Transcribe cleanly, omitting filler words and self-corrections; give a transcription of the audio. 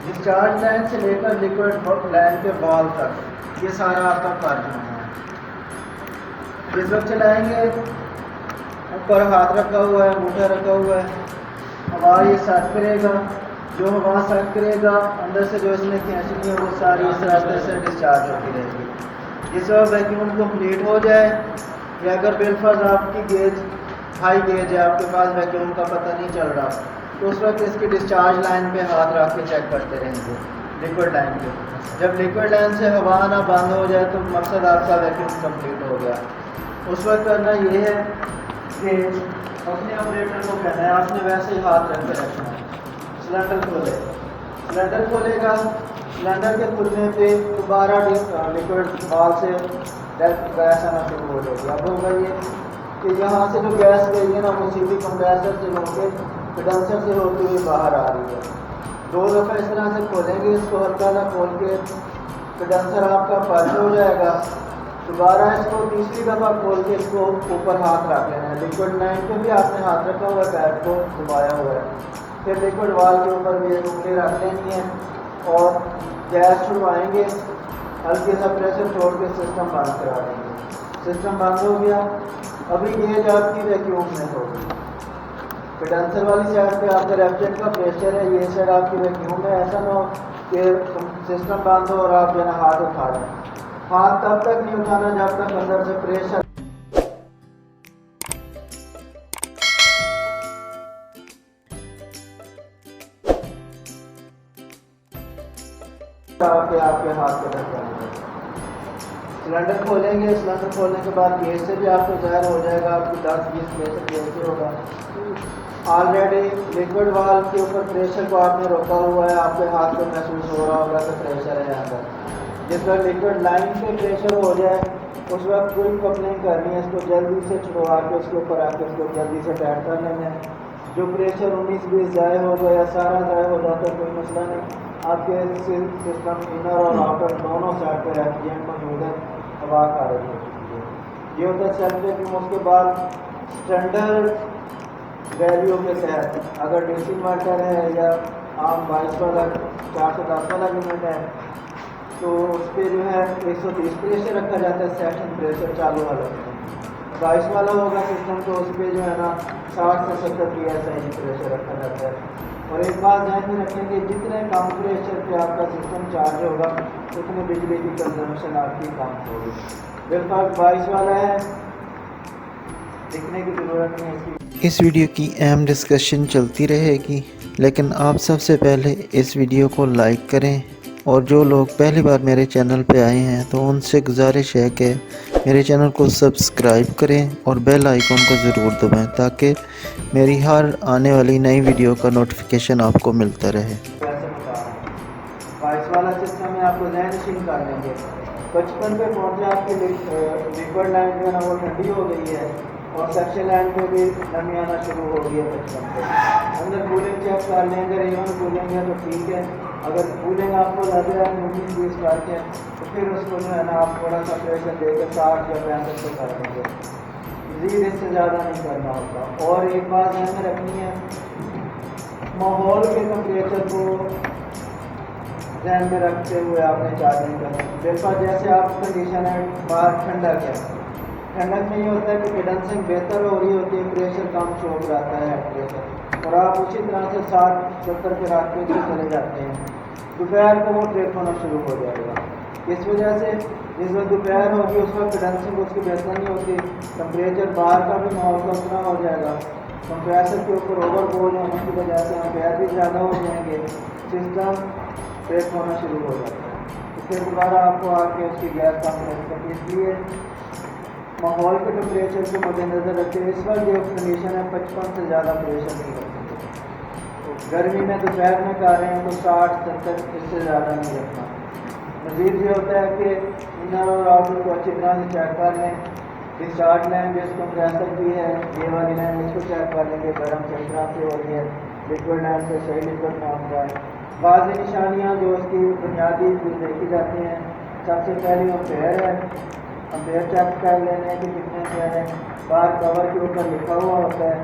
Discharge line سے لے کر لیکوڈ لائن کے وال تک یہ سارا آپ کا کار ہونا ہے. جس وقت چلائیں گے اوپر ہاتھ رکھا ہوا ہے, انگوٹھا رکھا ہوا ہے, ہوا یہ سیٹ کرے گا. جو ہوا سیٹ کرے گا اندر سے جو اس نے کھینچنی ہے وہ ساری اس راستے سے ڈسچارج ہوتی رہے گی. جس وقت ویکیوم کمپلیٹ ہو جائے یا اگر بالفرض آپ کی گیج ہائی گیج ہے, آپ کے پاس ویکیوم کا پتہ نہیں چل رہا, تو اس وقت اس کی ڈسچارج لائن پہ ہاتھ رکھ کے چیک کرتے رہیں گے لیکوڈ لائن پہ. جب لیکوڈ لائن سے ہوا آنا بند ہو جائے تو مقصد آپ کا ویکیوم کمپلیٹ ہو گیا. اس وقت کرنا یہ ہے کہ اپنے آپریٹر کو کہنا ہے آپ نے ویسے ہی ہاتھ رکھ کے رکھنا ہے. سلنڈر کھولے, سلنڈر کھولے گا, سلنڈر کے کھلنے پہ دوبارہ لیکوڈ بال سے گیس آنا شروع ہو جائے گی. اب ہوگا یہ کہ یہاں سے جو گیس گئی ہے نا وہ سیدھی کمپریسر سے ہو کے کنڈنسر سے ہوتے ہوئے باہر آ رہی ہے. 2 دفعہ اس طرح سے کھولیں گے اس کو, ہلکا سا کھول کے کنڈنسر آپ کا بند ہو جائے گا. دوبارہ اس کو تیسری دفعہ کھول کے اس کو اوپر ہاتھ رکھ لینا ہے. لیکوڈ لائن پہ بھی آپ نے ہاتھ رکھا ہوا ہے, پیر کو دبایا ہوا ہے. پھر لیکوڈ وال کے اوپر بھی ایک انگلی رکھ لینی ہے اور گیس چھڑوائیں گے, ہلکے سا پریشر چھوڑ کے سسٹم بند کرا دیں گے. سسٹم بند ہو گیا. ابھی گیج آپ کی ویکیوم میں ہوگی. کنڈنسر والی سائڈ پہ آپ کا ریفریجریٹر کا پریشر ہے, یہ سائڈ آپ کی ویکیوم ہے. ایسا نہ ہو کہ سسٹم بند ہو اور آپ جو ہے نا ہاتھ اٹھا لیں. ہاتھ تب تک نہیں اٹھانا جب تک اندر سے پریشر آپ کے ہاتھ پہ رکھ جائیں گے. سلنڈر کھولیں گے, سلنڈر کھولنے کے بعد گیس سے بھی آپ کو ظاہر ہو جائے گا آپ کی 10-20 پریشر گیس سے ہوگا. آلریڈی لیکوڈ وال کے اوپر پریشر کو آپ نے روکا ہوا ہے, آپ کے ہاتھ کو محسوس ہو رہا ہوگا کہ پریشر ہے یہاں پر. جس وقت لیکوڈ لائن پہ پریشر ہو جائے اس وقت کوئی کپلنگ کرنی ہے, اس کو جلدی سے چھڑوا کے اس کے اوپر آ کے اس کو جلدی سے ٹائٹ کر لینا ہے. جو پریشر 19-20 ضائع ہو گیا, سارا ضائع ہو جاتا ہے, کوئی مسئلہ نہیں. آپ کے سسٹم انر اور آؤٹر دونوں سائڈ پہ ریفریجریٹر موجود ہے, ہوا خارج ہو چکی ہے. یہ ہوتا ہے سیلف ویکیوم. اس کے بعد اسٹینڈرڈ ویلیو کے تحت اگر ڈی سی انورٹر ہے یا عام 22 والا 410 والا یونٹ ہے تو اس پہ جو ہے 130 پریشر رکھا جاتا ہے, سیشن پریشر چالو والا. 22 والا ہوگا سسٹم تو اس پہ جو ہے نا 60 سے 70 PSI پریشر رکھا جاتا ہے. اور ایک بات ذہن میں رکھیں کہ جتنے کم پریشر پہ آپ کا سسٹم چارج ہوگا اتنے بجلی کی کنزمپشن آپ کی کم ہوگی. بالفرض 22 والا ہے, لکھنے کی ضرورت نہیں ہے. اس ویڈیو کی اہم ڈسکشن چلتی رہے گی, لیکن آپ سب سے پہلے اس ویڈیو کو لائک کریں, اور جو لوگ پہلی بار میرے چینل پہ آئے ہیں تو ان سے گزارش ہے کہ میرے چینل کو سبسکرائب کریں اور بیل آئیکن کو ضرور دبائیں تاکہ میری ہر آنے والی نئی ویڈیو کا نوٹیفیکیشن آپ کو ملتا رہے. 22 والا سسٹم ہے, آپ کو ذہن نشین کر لیں گے. 55 پہ پہنچے آپ کی لیکوڈ لائن جو ہے نا وہ ٹھنڈی ہو گئی ہے اور سیکشن لائن پہ بھی نمی آنا شروع ہو گئی ہے. 55 پہ اندر کولنگ چیک کر لیں, اگر ایون کولنگ ہے تو ٹھیک ہے. اگر کولنگ آپ کو لگ رہا ہے 19-20 کر کے تو پھر اس کو جو ہے نا آپ تھوڑا سا پریشر دے کے 60 یا 65 پہ کر دیں گے. مزید اس سے زیادہ نہیں کرنا ہوتا. اور ایک بات ذہن میں رکھنی ہے, ماحول کے ٹمپریچر کو ذہن میں رکھتے ہوئے آپ نے چارجنگ کرنا. بالکل جیسے آپ کنڈیشن ہے باہر ٹھنڈک ہے, ٹھنڈک میں یہ ہوتا ہے کہ کنڈنسنگ بہتر ہو رہی ہوتی ہے, پریشر کم شو کراتا ہے پریشر, اور آپ اسی طرح سے 60-70 پہ رکھ کے چلے جاتے ہیں. دوپہر کو وہ ٹریک ہونا شروع ہو جائے گا. اس وجہ سے جس وقت دوپہر ہوگی اس وقت کنڈنسنگ اس کی بہتر نہیں ہوتی, ٹمپریچر باہر کا بھی ماحول کا اتنا ہو جائے گا, کمپریسر کے اوپر اوور بول ہونے کی وجہ سے امپیئر بھی زیادہ ہو جائیں گے, سسٹم بریک ہونا شروع ہو جاتا ہے. اس سے دوبارہ آپ کو آ کے اس کی گیس کمپریس کرنی. اس لیے ماحول کے ٹمپریچر کو مد نظر رکھتے ہوئے اس وقت جو کنڈیشن ہے 55 سے زیادہ پریشر نہیں رکھتے. گرمی میں دوپہر میں کر رہے ہیں تو 60-70 اس سے زیادہ نہیں رکھنا. مزید یہ ہوتا ہے کہ انر اور آؤٹر کو اچھی طرح سے چیک کر لیں. ڈسچارج لائن جو اس کمپریسر کی ہے یہ والی لائن اس کو چیک کر لیں کہ گرم کس طرح سے ہو رہی ہے, لیکوڈ لائن سے صحیح لیکوڈ پہنچ رہا ہے. بعض نشانیاں جو اس کی بنیادی دیکھی جاتی ہیں, سب سے پہلی امپیئر ہے. امپیئر چیک کر لینے کہ کتنے کیا ہے, باہر کور کے اوپر لکھا ہوا ہوتا ہے